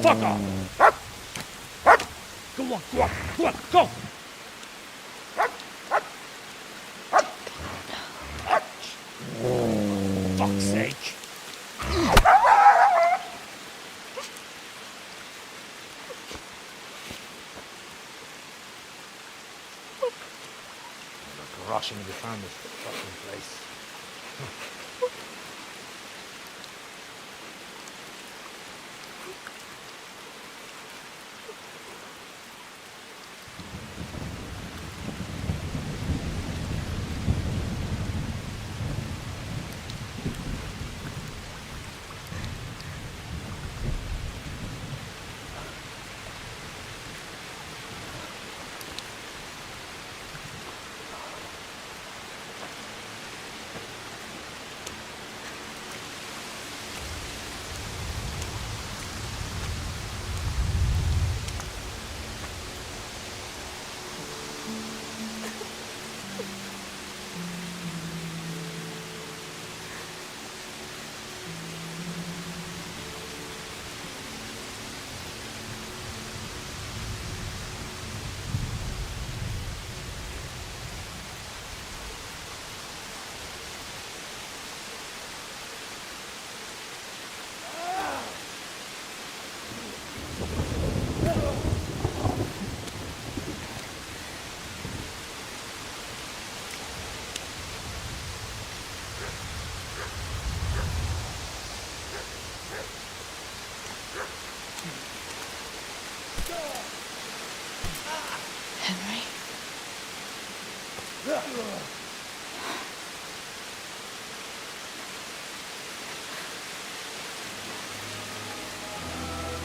fuck off! Go on, go on, go on, go! Fuck's sake! Rushing to find this fucking place.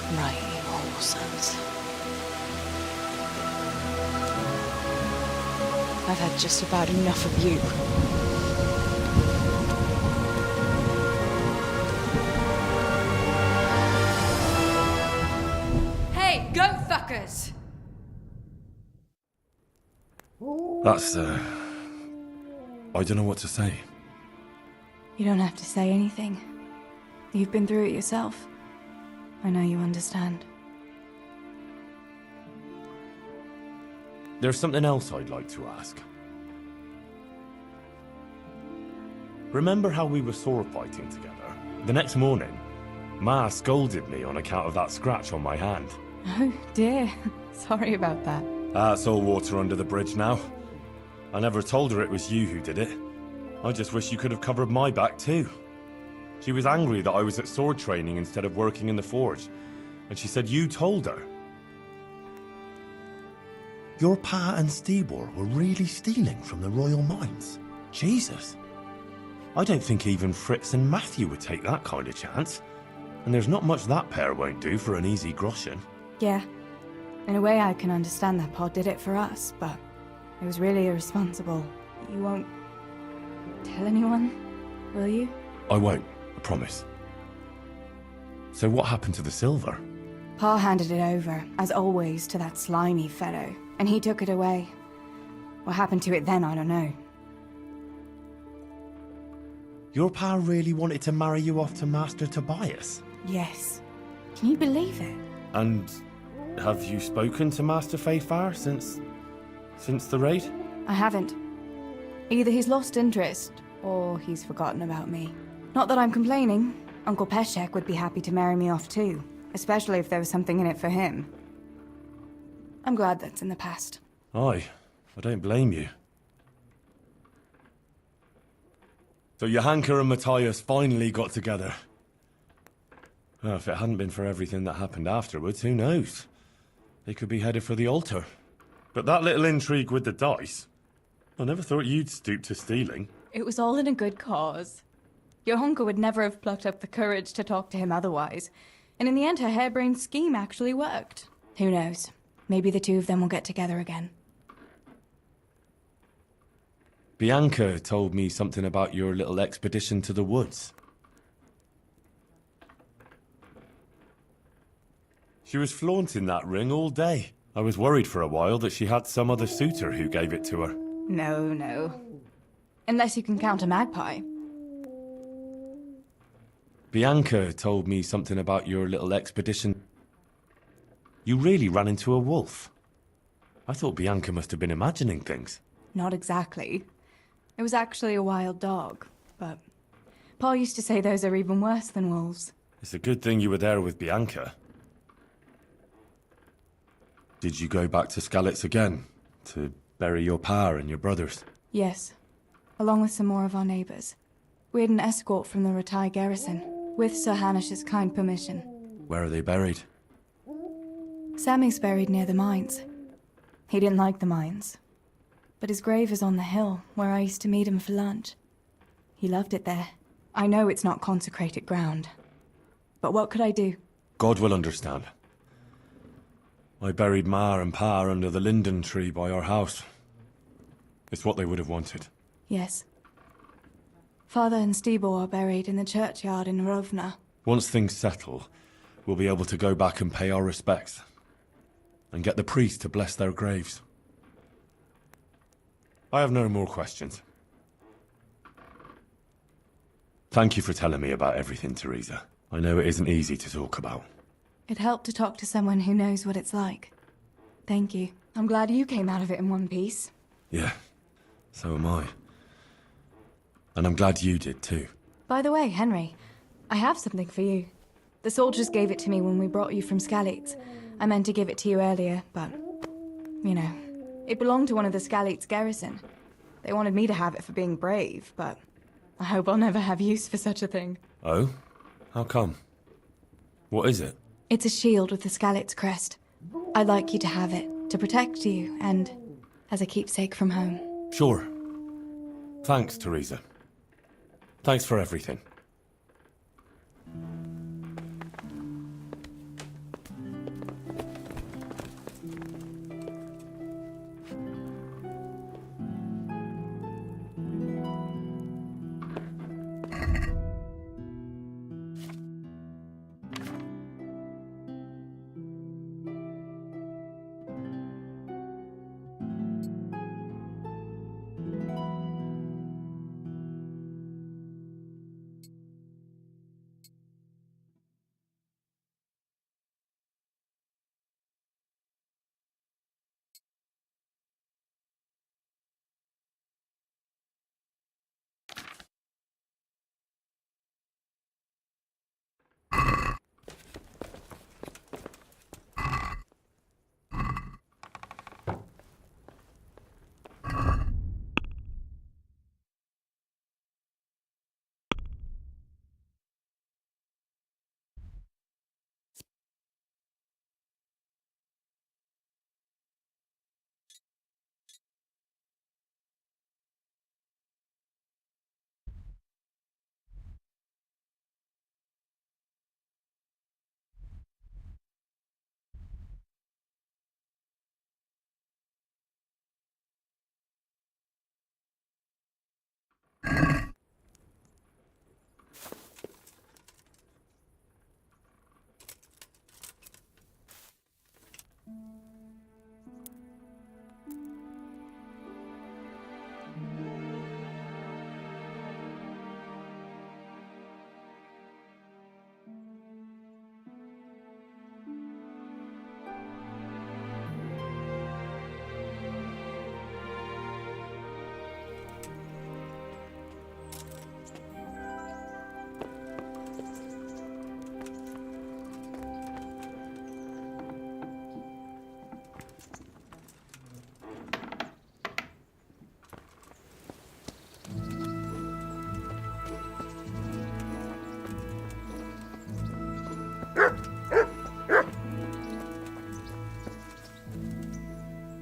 Right, you whole sons. I've had just about enough of you. Hey, go fuckers! That's, I don't know what to say. You don't have to say anything. You've been through it yourself. I know you understand. There's something else I'd like to ask. Remember how we were sword fighting together? The next morning, Ma scolded me on account of that scratch on my hand. Oh dear, sorry about that. That's all water under the bridge now. I never told her it was you who did it. I just wish you could have covered my back too. She was angry that I was at sword training instead of working in the forge, and she said you told her. Your pa and Stibor were really stealing from the royal mines? Jesus. I don't think even Fritz and Matthew would take that kind of chance. And there's not much that pair won't do for an easy groschen. Yeah, in a way I can understand that Pa did it for us, but it was really irresponsible. You won't tell anyone, will you? I won't, I promise. So what happened to the silver? Pa handed it over, as always, to that slimy fellow, and he took it away. What happened to it then, I don't know. Your pa really wanted to marry you off to Master Tobias? Yes. Can you believe it? And have you spoken to Master Fayfar since the raid? I haven't. Either he's lost interest, or he's forgotten about me. Not that I'm complaining. Uncle Peshek would be happy to marry me off too, especially if there was something in it for him. I'm glad that's in the past. Aye, I don't blame you. So Johanka and Matthias finally got together. Well, if it hadn't been for everything that happened afterwards, who knows? They could be headed for the altar. But that little intrigue with the dice, I never thought you'd stoop to stealing. It was all in a good cause. Johanka would never have plucked up the courage to talk to him otherwise. And in the end, her harebrained scheme actually worked. Who knows? Maybe the two of them will get together again. Bianca told me something about your little expedition to the woods. She was flaunting that ring all day. I was worried for a while that she had some other suitor who gave it to her. No. Unless you can count a magpie. Bianca told me something about your little expedition. You really ran into a wolf. I thought Bianca must have been imagining things. Not exactly. It was actually a wild dog, but Pa used to say those are even worse than wolves. It's a good thing you were there with Bianca. Did you go back to Scalitz again? To bury your pa and your brothers? Yes, along with some more of our neighbours. We had an escort from the retired garrison, with Sir Hanish's kind permission. Where are they buried? Sammy's buried near the mines. He didn't like the mines, but his grave is on the hill where I used to meet him for lunch. He loved it there. I know it's not consecrated ground, but what could I do? God will understand. I buried Ma and Pa under the linden tree by our house. It's what they would have wanted. Yes. Father and Stibor are buried in the churchyard in Rovna. Once things settle, we'll be able to go back and pay our respects. And get the priest to bless their graves. I have no more questions. Thank you for telling me about everything, Teresa. I know it isn't easy to talk about. It helped to talk to someone who knows what it's like. Thank you. I'm glad you came out of it in one piece. Yeah, so am I. And I'm glad you did too. By the way, Henry, I have something for you. The soldiers gave it to me when we brought you from Scalitz. I meant to give it to you earlier, but, you know, it belonged to one of the Scalitz garrison. They wanted me to have it for being brave, but I hope I'll never have use for such a thing. Oh? How come? What is it? It's a shield with the Scalitz crest. I'd like you to have it, to protect you, and as a keepsake from home. Sure. Thanks, Teresa. Thanks for everything.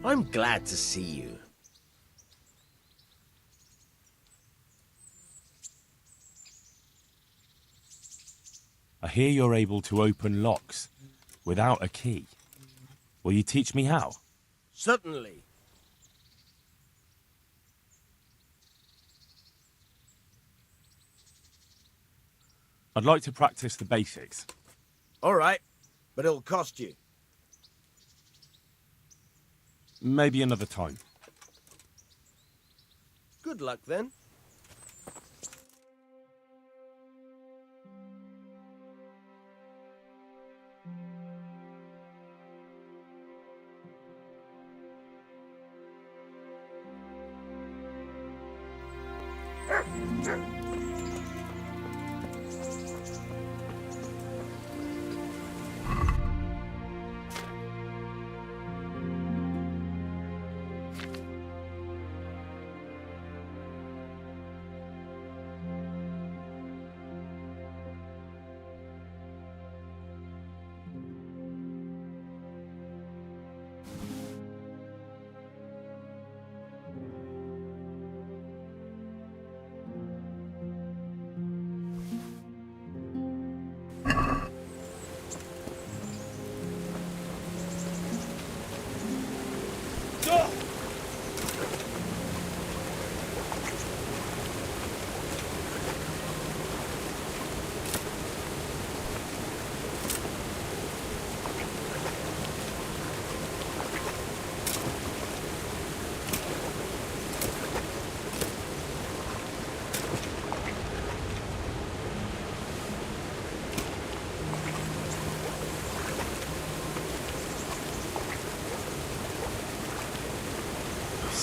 I'm glad to see you. I hear you're able to open locks without a key. Will you teach me how? Certainly. I'd like to practice the basics. All right, but it'll cost you. Maybe another time. Good luck, then.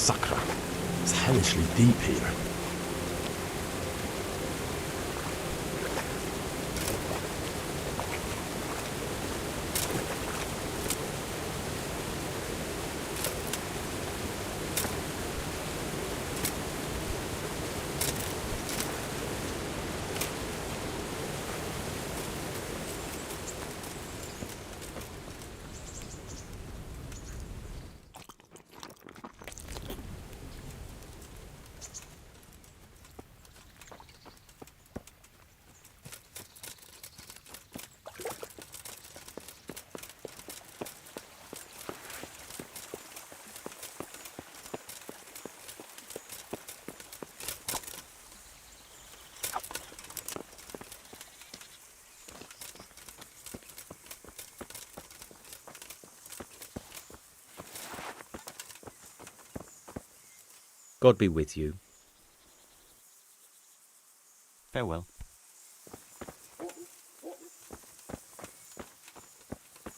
Sucker. It's hellishly deep here. God be with you. Farewell.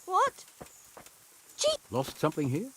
What? Lost something here?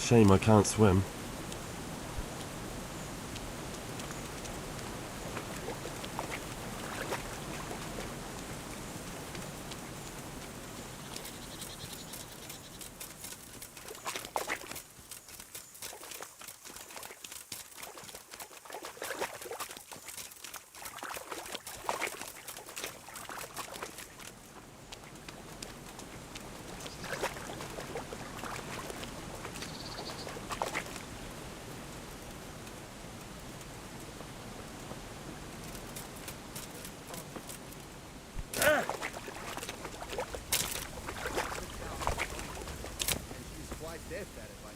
Shame I can't swim. sniffed at it by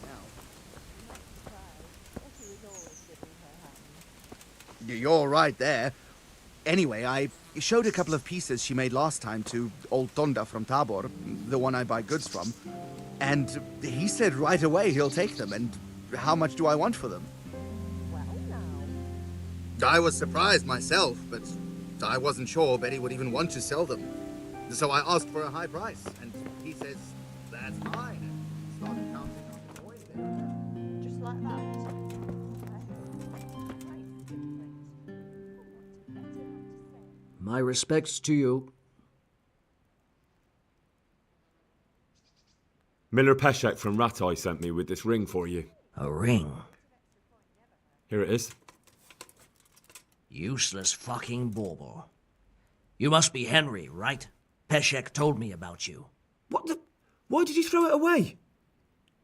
now. You're right there. Anyway, I showed a couple of pieces she made last time to old Tonda from Tabor, the one I buy goods from, and he said right away he'll take them, and how much do I want for them? I was surprised myself, but I wasn't sure Betty would even want to sell them. So I asked for a high price, and he says, that's fine, and started counting up the coins there. Just like that. My respects to you. Miller Peshek from Ratai sent me with this ring for you. A ring? Here it is. Useless fucking bauble. You must be Henry, right? Peshek told me about you. What the... Why did you throw it away?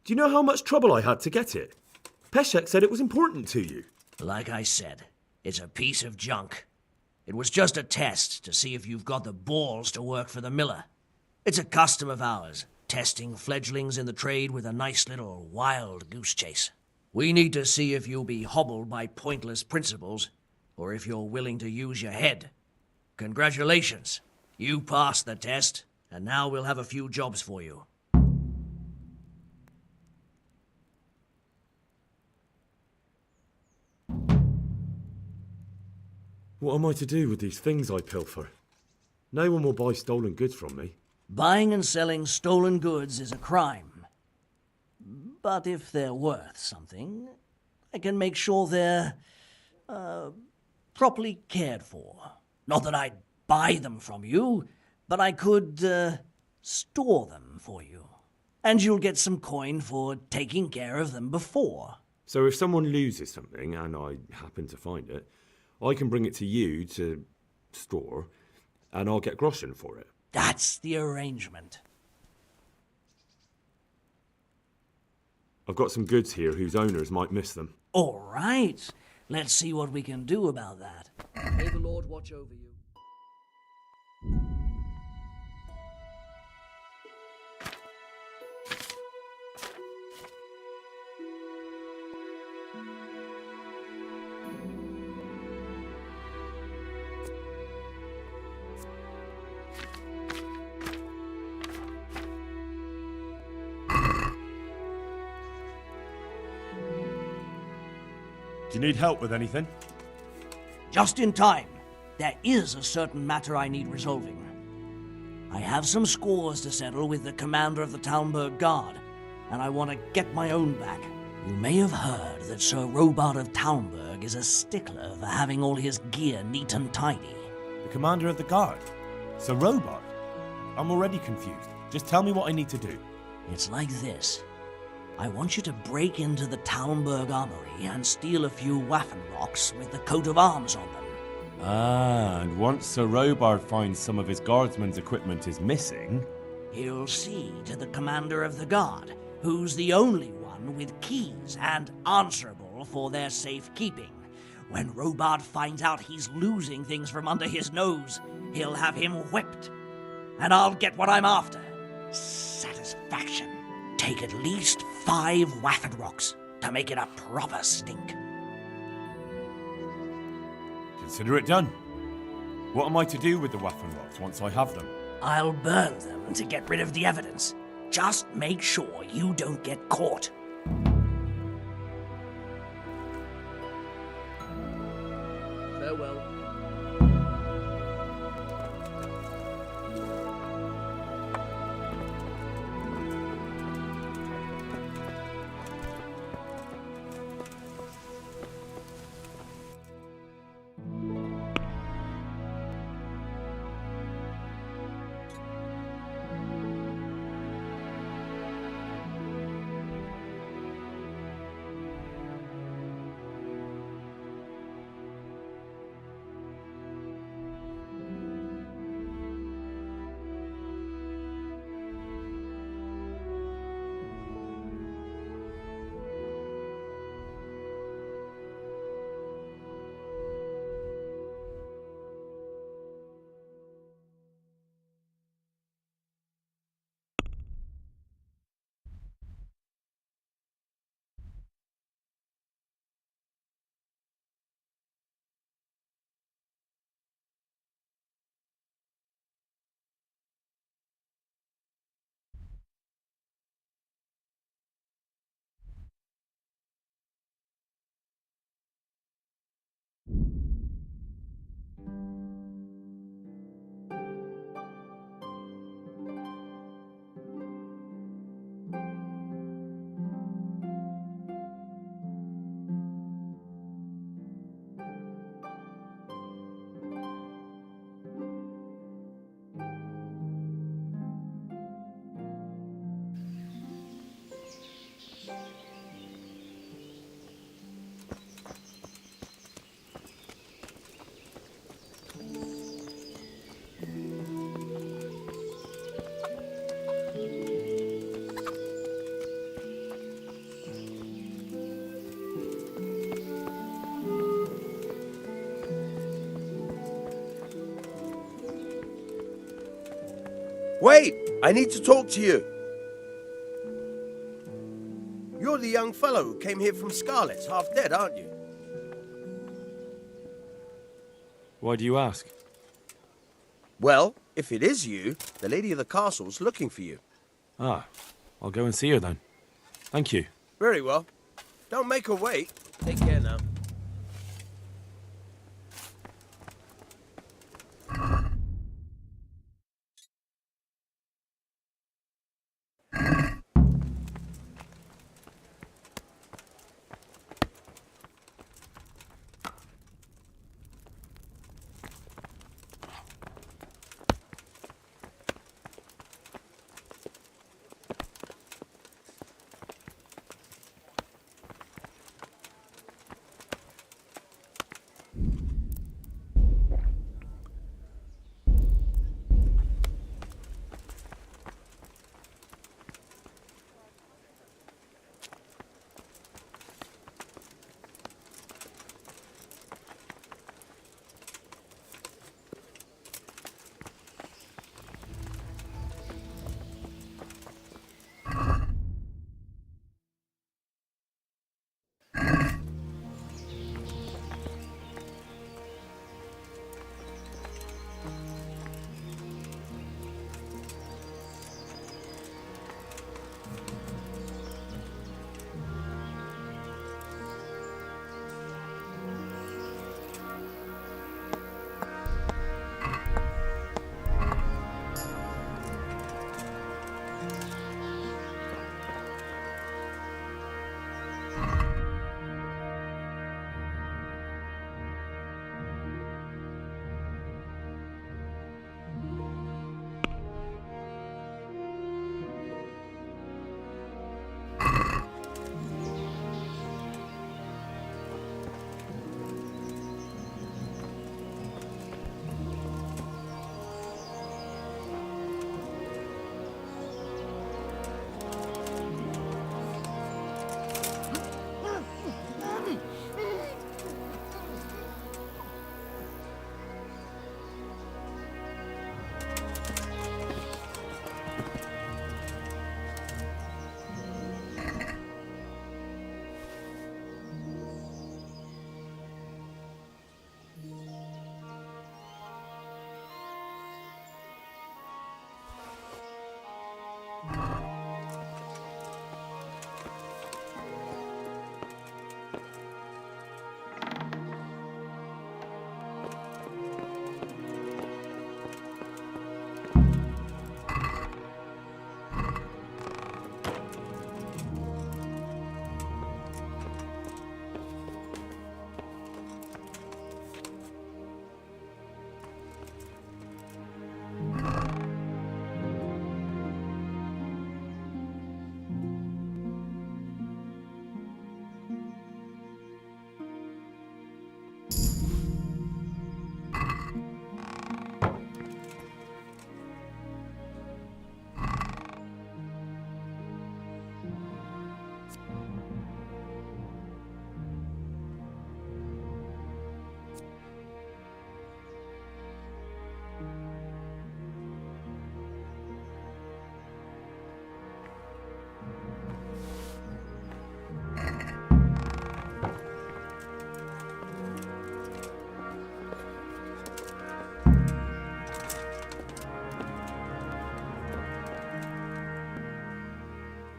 Do you know how much trouble I had to get it? Peshek said it was important to you. Like I said, it's a piece of junk. It was just a test to see if you've got the balls to work for the miller. It's a custom of ours, testing fledglings in the trade with a nice little wild goose chase. We need to see if you'll be hobbled by pointless principles, or if you're willing to use your head. Congratulations. You passed the test, and now we'll have a few jobs for you. What am I to do with these things I pilfer? No one will buy stolen goods from me. Buying and selling stolen goods is a crime. But if they're worth something, I can make sure they're, properly cared for. Not that I'd buy them from you, but I could, store them for you. And you'll get some coin for taking care of them before. So if someone loses something, and I happen to find it, I can bring it to you to store, and I'll get groschen for it. That's the arrangement. I've got some goods here whose owners might miss them. All right. Let's see what we can do about that. May the Lord watch over you. Do you need help with anything? Just in time. There is a certain matter I need resolving. I have some scores to settle with the commander of the Talmberg Guard, and I want to get my own back. You may have heard that Sir Robard of Talmberg is a stickler for having all his gear neat and tidy. The commander of the guard? Sir Robard? I'm already confused. Just tell me what I need to do. It's like this. I want you to break into the Talmberg armory and steal a few Waffen rocks with the coat of arms on them. Ah, and once Sir Robard finds some of his guardsmen's equipment is missing... He'll see to the commander of the guard, who's the only one with keys and answerable for their safekeeping. When Robard finds out he's losing things from under his nose, he'll have him whipped. And I'll get what I'm after. Satisfaction. Take at least 5 Waffen rocks to make it a proper stink. Consider it done. What am I to do with the Waffen rocks once I have them? I'll burn them to get rid of the evidence. Just make sure you don't get caught. Farewell. Wait! I need to talk to you. You're the young fellow who came here from Skalitz, half dead, aren't you? Why do you ask? Well, if it is you, the lady of the castle's looking for you. Ah, I'll go and see her then. Thank you. Very well. Don't make her wait. Take care now.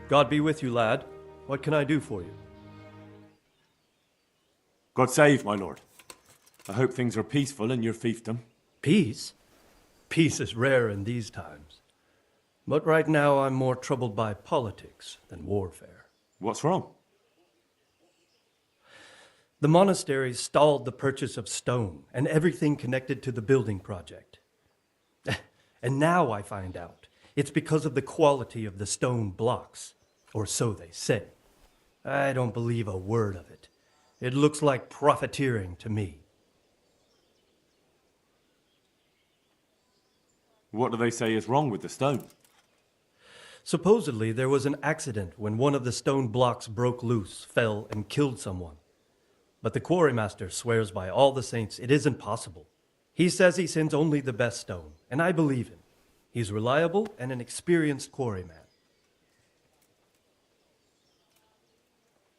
God be with you, lad. What can I do for you? God save, my lord. I hope things are peaceful in your fiefdom. Peace? Peace is rare in these times. But right now I'm more troubled by politics than warfare. What's wrong? The monastery stalled the purchase of stone and everything connected to the building project. And now I find out it's because of the quality of the stone blocks, or so they say. I don't believe a word of it. It looks like profiteering to me. What do they say is wrong with the stone? Supposedly there was an accident when one of the stone blocks broke loose, fell, and killed someone. But the quarrymaster swears by all the saints it isn't possible. He says he sends only the best stone, and I believe him. He's reliable and an experienced quarryman.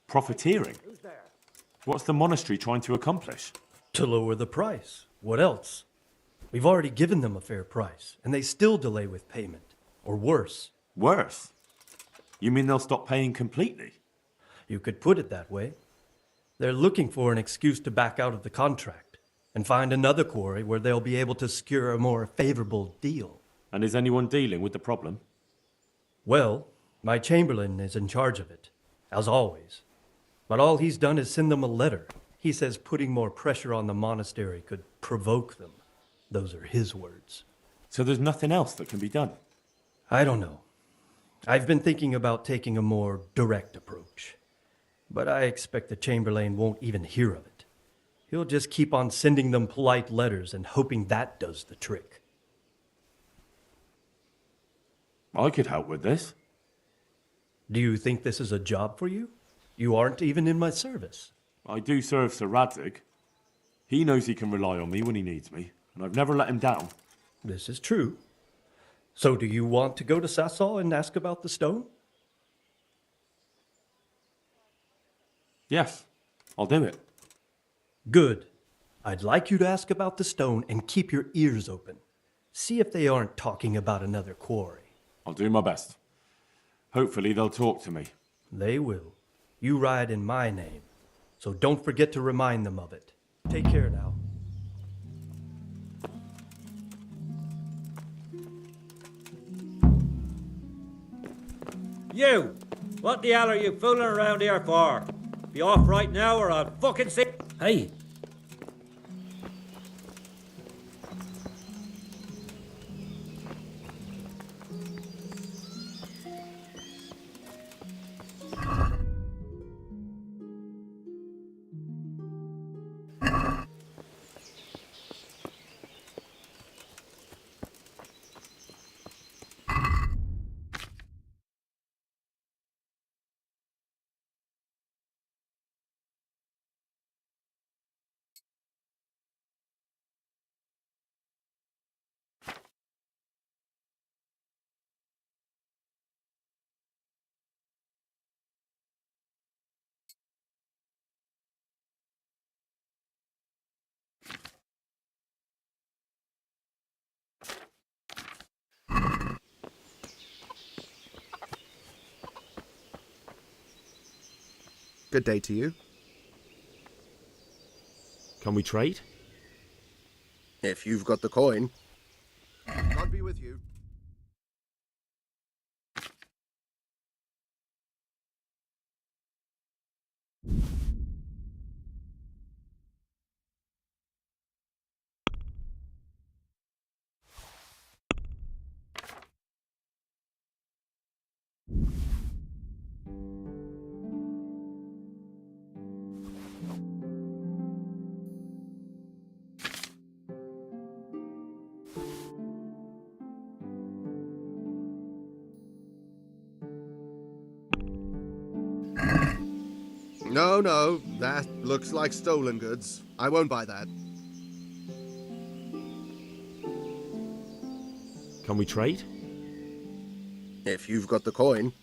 Profiteering? What's the monastery trying to accomplish? To lower the price. What else? We've already given them a fair price, and they still delay with payment. Or worse. Worse? You mean they'll stop paying completely? You could put it that way. They're looking for an excuse to back out of the contract and find another quarry where they'll be able to secure a more favorable deal. And is anyone dealing with the problem? Well, my chamberlain is in charge of it, as always. But all he's done is send them a letter. He says putting more pressure on the monastery could provoke them. Those are his words. So there's nothing else that can be done? I don't know. I've been thinking about taking a more direct approach. But I expect the chamberlain won't even hear of it. He'll just keep on sending them polite letters and hoping that does the trick. I could help with this. Do you think this is a job for you? You aren't even in my service. I do serve Sir Radzig. He knows he can rely on me when he needs me, and I've never let him down. This is true. So do you want to go to Sasol and ask about the stone? Yes, I'll do it. Good. I'd like you to ask about the stone and keep your ears open. See if they aren't talking about another quarry. I'll do my best. Hopefully they'll talk to me. They will. You ride in my name, so don't forget to remind them of it. Take care now. You! What the hell are you fooling around here for? Be off right now or I'll fucking say... Hey! Good day to you. Can we trade? If you've got the coin. God be with you. No, that looks like stolen goods. I won't buy that. Can we trade? If you've got the coin.